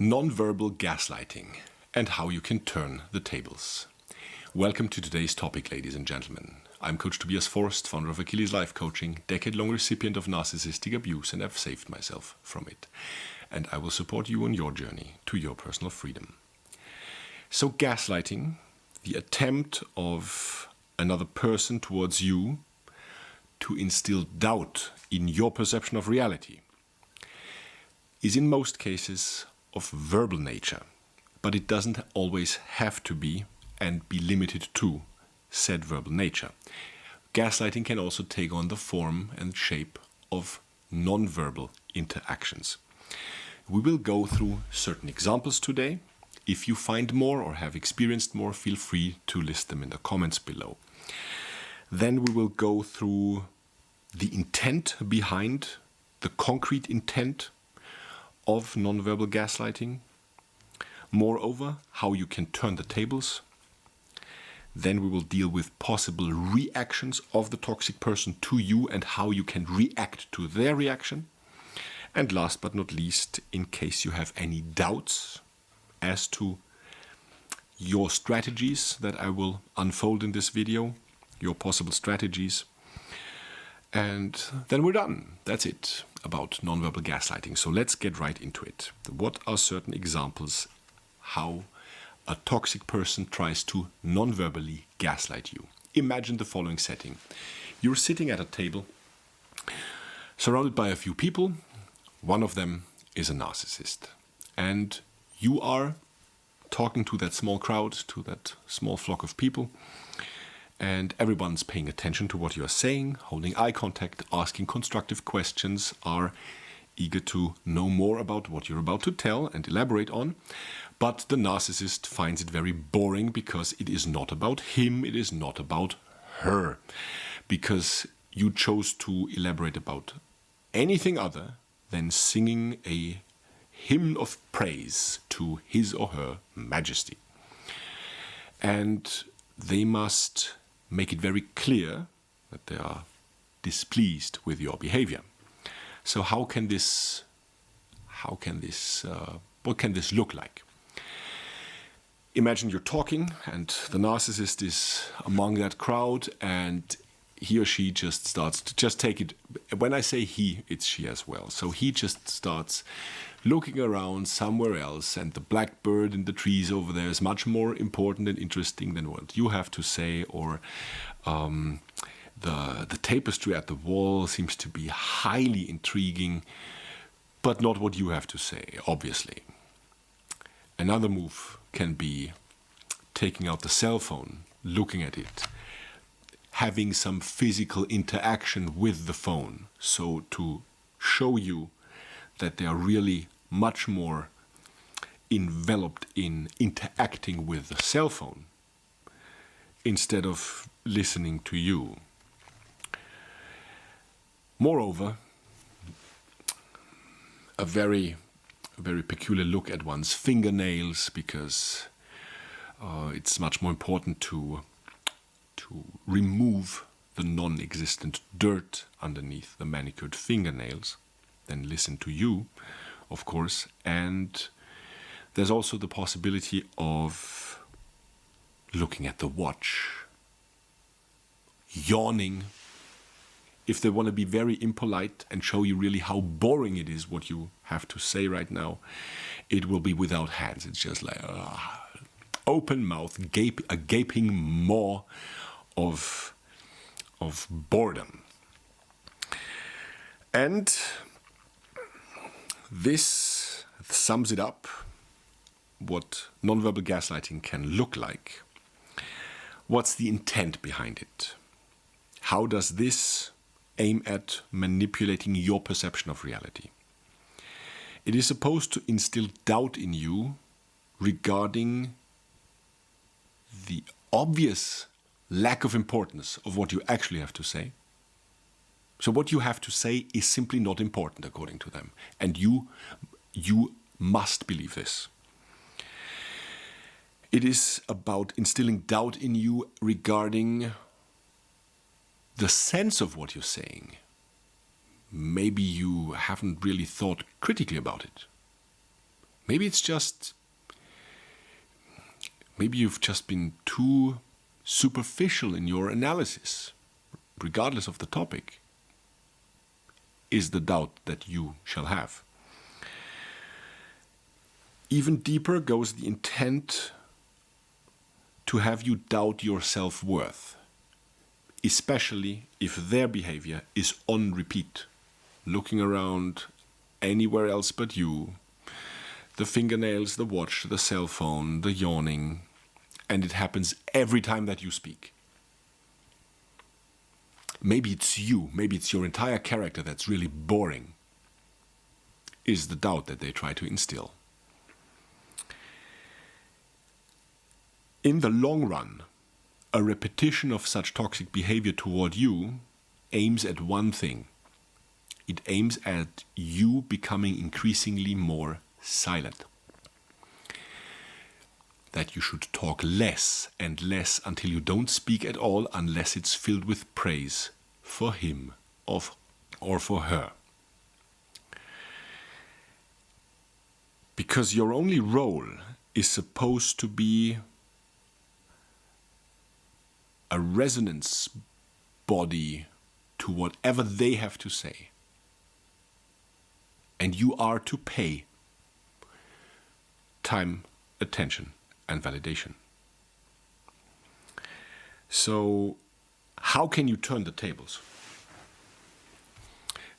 Non-Verbal Gaslighting and how you can turn the tables. Welcome to today's topic, ladies and gentlemen. I'm Coach Tobias Forst, founder of Achilles Coaching, decade-long recipient of narcissistic abuse, and I've saved myself from it. And I will support you on your journey to your personal freedom. So gaslighting, the attempt of another person towards you to instill doubt in your perception of reality, is in most cases of verbal nature, but it doesn't always have to be and be limited to said verbal nature. Gaslighting can also take on the form and shape of non-verbal interactions. We will go through certain examples today. If you find more or have experienced more, feel free to list them in the comments below. Then we will go through the intent behind, the concrete intent of non-verbal gaslighting. Moreover, how you can turn the tables. Then we will deal with possible reactions of the toxic person to you and how you can react to their reaction. And last but not least, in case you have any doubts as to your strategies that I will unfold in this video, your possible strategies. And then we're done. That's it about non-verbal gaslighting. So let's get right into it. What are certain examples how a toxic person tries to non-verbally gaslight you? Imagine the following setting. You're sitting at a table surrounded by a few people. One of them is a narcissist. And you are talking to that small crowd, to that small flock of people. And everyone's paying attention to what you're saying, holding eye contact, asking constructive questions, are eager to know more about what you're about to tell and elaborate on. But the narcissist finds it very boring because it is not about him, it is not about her. Because you chose to elaborate about anything other than singing a hymn of praise to his or her majesty. And they must make it very clear that they are displeased with your behavior. So what can this look like? Imagine you're talking and the narcissist is among that crowd and he or she just starts to just take it. When I say he, it's she as well. So he just starts looking around somewhere else, and the blackbird in the trees over there is much more important and interesting than what you have to say, or the tapestry at the wall seems to be highly intriguing, but not what you have to say, obviously. Another move can be taking out the cell phone, looking at it, having some physical interaction with the phone, so to show you that they are really much more enveloped in interacting with the cell phone instead of listening to you. Moreover, a very peculiar look at one's fingernails, because it's much more important to remove the non-existent dirt underneath the manicured fingernails than listen to you, of course. And there's also the possibility of looking at the watch, yawning. If they want to be very impolite and show you really how boring it is what you have to say right now, it will be without hands. It's just like open mouth, a gaping maw of boredom. And this sums it up, what non-verbal gaslighting can look like. What's the intent behind it? How does this aim at manipulating your perception of reality? It is supposed to instill doubt in you regarding the obvious lack of importance of what you actually have to say. So what you have to say is simply not important according to them. And you must believe this. It is about instilling doubt in you regarding the sense of what you're saying. Maybe you haven't really thought critically about it. Maybe you've just been too superficial in your analysis, regardless of the topic, is the doubt that you shall have. Even deeper goes the intent to have you doubt your self-worth, especially if their behavior is on repeat, looking around anywhere else but you, the fingernails, the watch, the cell phone, the yawning, and it happens every time that you speak. Maybe it's you, maybe it's your entire character that's really boring, is the doubt that they try to instill. In the long run, a repetition of such toxic behavior toward you aims at one thing. It aims at you becoming increasingly more silent. That you should talk less and less until you don't speak at all unless it's filled with praise for him or for her. Because your only role is supposed to be a resonance body to whatever they have to say. And you are to pay time, attention, and validation. So, how can you turn the tables?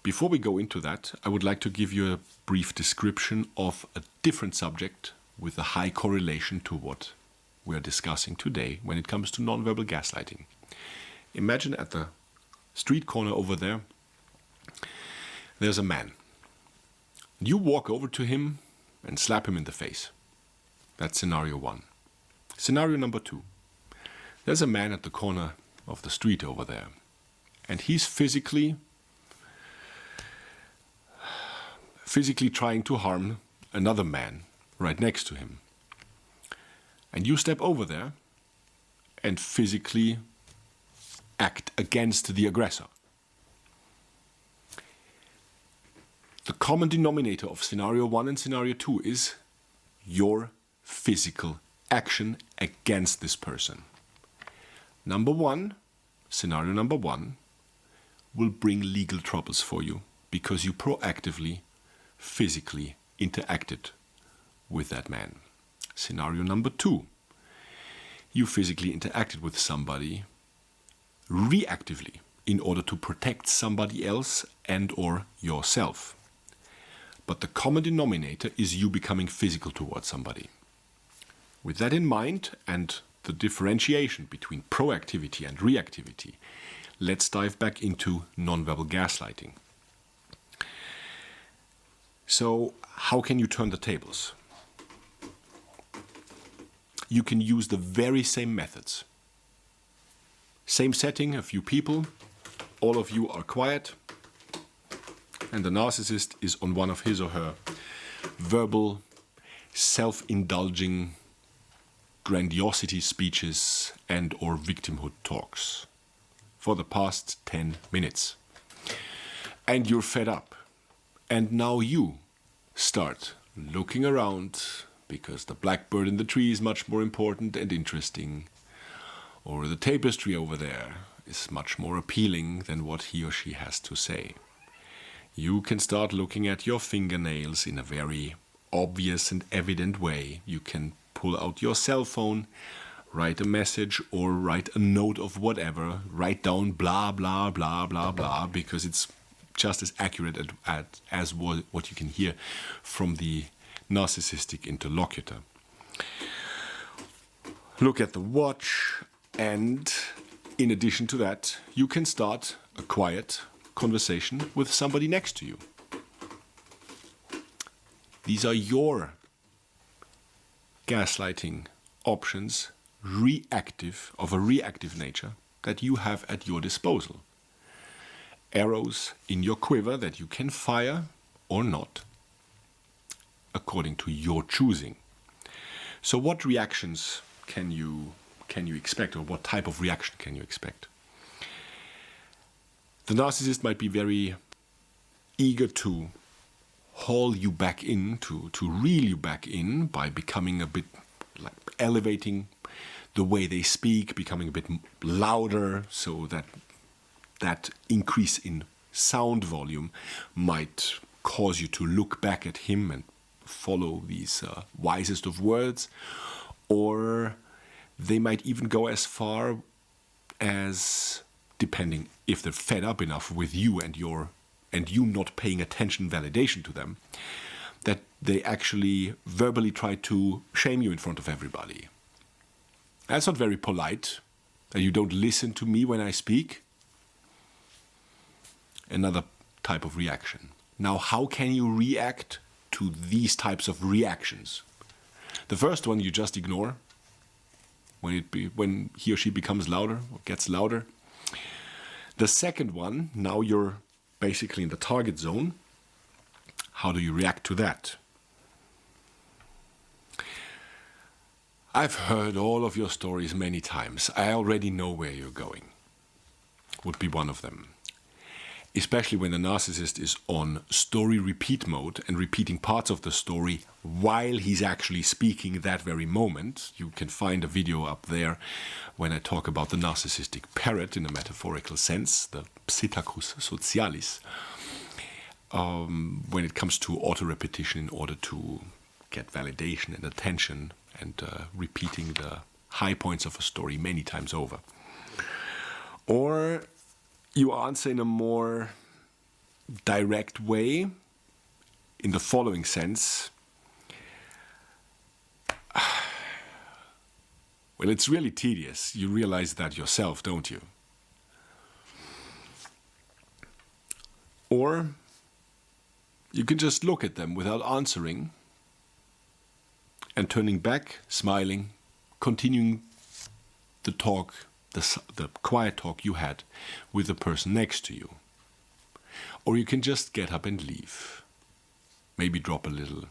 Before we go into that, I would like to give you a brief description of a different subject with a high correlation to what we are discussing today when it comes to non-verbal gaslighting. Imagine at the street corner over there, there's a man. You walk over to him and slap him in the face. That's scenario 1. Scenario number 2. There's a man at the corner of the street over there, and he's physically trying to harm another man right next to him. And you step over there and physically act against the aggressor. The common denominator of scenario 1 and scenario 2 is your physical action against this person. Scenario number 1 will bring legal troubles for you because you proactively, physically interacted with that man. Scenario number 2, you physically interacted with somebody reactively in order to protect somebody else and or yourself. But the common denominator is you becoming physical towards somebody. With that in mind and the differentiation between proactivity and reactivity, let's dive back into non-verbal gaslighting. So, how can you turn the tables? You can use the very same methods. Same setting, a few people, all of you are quiet, and the narcissist is on one of his or her verbal, self-indulging grandiosity speeches and or victimhood talks for the past 10 minutes. And you're fed up. And now you start looking around because the blackbird in the tree is much more important and interesting, or the tapestry over there is much more appealing than what he or she has to say. You can start looking at your fingernails in a very obvious and evident way. You can pull out your cell phone, write a message or write a note of whatever, write down blah, blah, blah, blah, blah, because it's just as accurate as what you can hear from the narcissistic interlocutor. Look at the watch, and in addition to that, you can start a quiet conversation with somebody next to you. These are your gaslighting options, of a reactive nature, that you have at your disposal. Arrows in your quiver that you can fire or not, according to your choosing. So what reactions can you expect, or what type of reaction can you expect? The narcissist might be very eager to haul you back in, to reel you back in by becoming a bit, like elevating the way they speak, becoming a bit louder, so that increase in sound volume might cause you to look back at him and follow these wisest of words. Or they might even go as far as, depending if they're fed up enough with you and you not paying attention, validation to them, that they actually verbally try to shame you in front of everybody. That's not very polite, that you don't listen to me when I speak. Another type of reaction. Now, how can you react to these types of reactions? The first one you just ignore when he or she becomes louder or gets louder. The second one, now you're basically in the target zone. How do you react to that? I've heard all of your stories many times. I already know where you're going. Would be one of them. Especially when the narcissist is on story repeat mode and repeating parts of the story while he's actually speaking that very moment. You can find a video up there when I talk about the narcissistic parrot in a metaphorical sense, the Psittacus socialis, when it comes to auto-repetition in order to get validation and attention and repeating the high points of a story many times over. Or you answer in a more direct way, in the following sense. Well, it's really tedious. You realize that yourself, don't you? Or you can just look at them without answering and turning back, smiling, continuing the talk, the quiet talk you had with the person next to you. Or you can just get up and leave. Maybe drop a little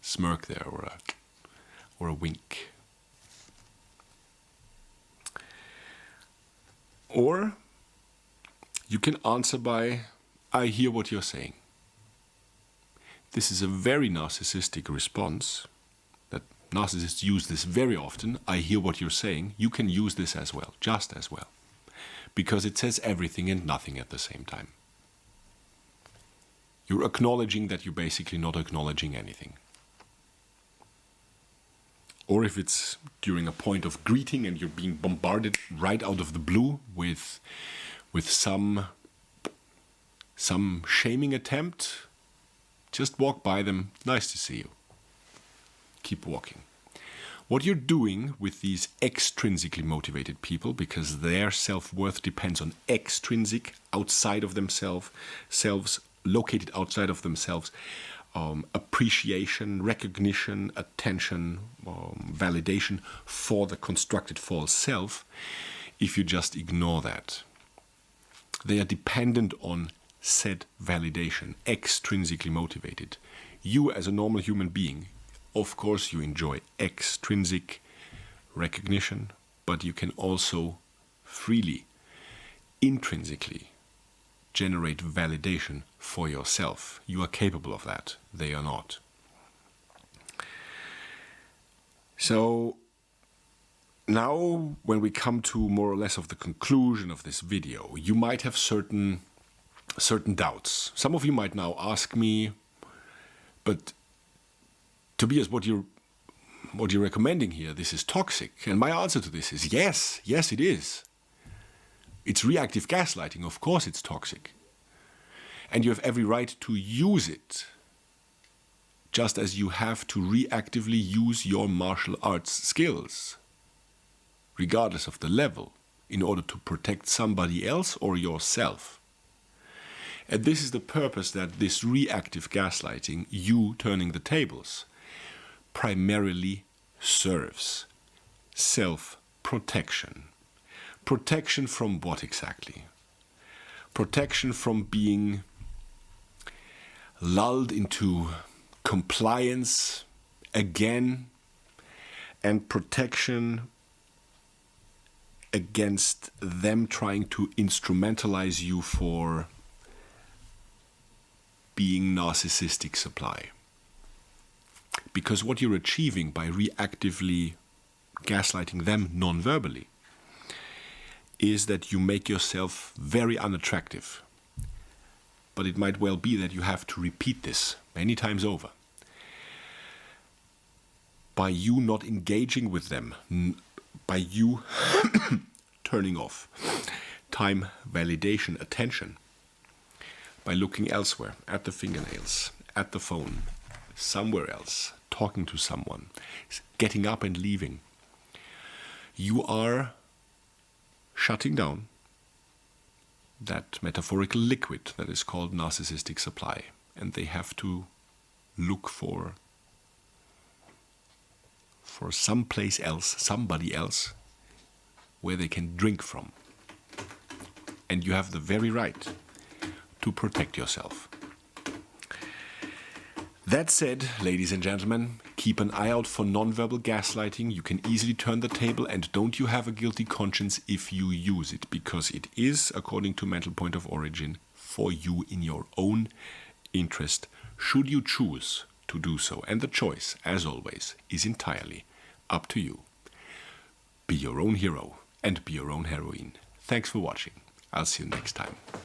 smirk there or a wink. Or you can answer by, I hear what you're saying. This is a very narcissistic response. That narcissists use this very often. I hear what you're saying. You can use this as well, just as well. Because it says everything and nothing at the same time. You're acknowledging that you're basically not acknowledging anything. Or if it's during a point of greeting and you're being bombarded right out of the blue with some shaming attempt, just walk by them. Nice to see you. Keep walking. What you're doing with these extrinsically motivated people, because their self-worth depends on extrinsic, outside of themselves, located outside of themselves, appreciation, recognition, attention, validation for the constructed false self, if you just ignore that. They are dependent on said validation, extrinsically motivated. You as a normal human being, of course you enjoy extrinsic recognition, but you can also freely, intrinsically generate validation for yourself. You are capable of that. They are not. So now when we come to more or less of the conclusion of this video, you might have certain doubts. Some of you might now ask me, but Tobias, what you're recommending here, this is toxic. And my answer to this is yes, it is. It's reactive gaslighting. Of course it's toxic. And you have every right to use it, just as you have to reactively use your martial arts skills, regardless of the level, in order to protect somebody else or yourself. And this is the purpose that this reactive gaslighting, you turning the tables, primarily serves. Self-protection. Protection from what exactly? Protection from being lulled into compliance again, and protection against them trying to instrumentalize you for being narcissistic supply. Because what you're achieving by reactively gaslighting them non-verbally is that you make yourself very unattractive. But it might well be that you have to repeat this many times over. By you not engaging with them, by you turning off time, validation, attention, by looking elsewhere, at the fingernails, at the phone, somewhere else, talking to someone, getting up and leaving, you are shutting down that metaphorical liquid that is called narcissistic supply. And they have to look for someplace else, somebody else, where they can drink from. And you have the very right to protect yourself. That said, ladies and gentlemen, keep an eye out for non-verbal gaslighting. You can easily turn the table, and don't you have a guilty conscience if you use it, because it is, according to mental point of origin, for you in your own interest, should you choose to do so. And the choice, as always, is entirely up to you. Be your own hero and be your own heroine. Thanks for watching. I'll see you next time.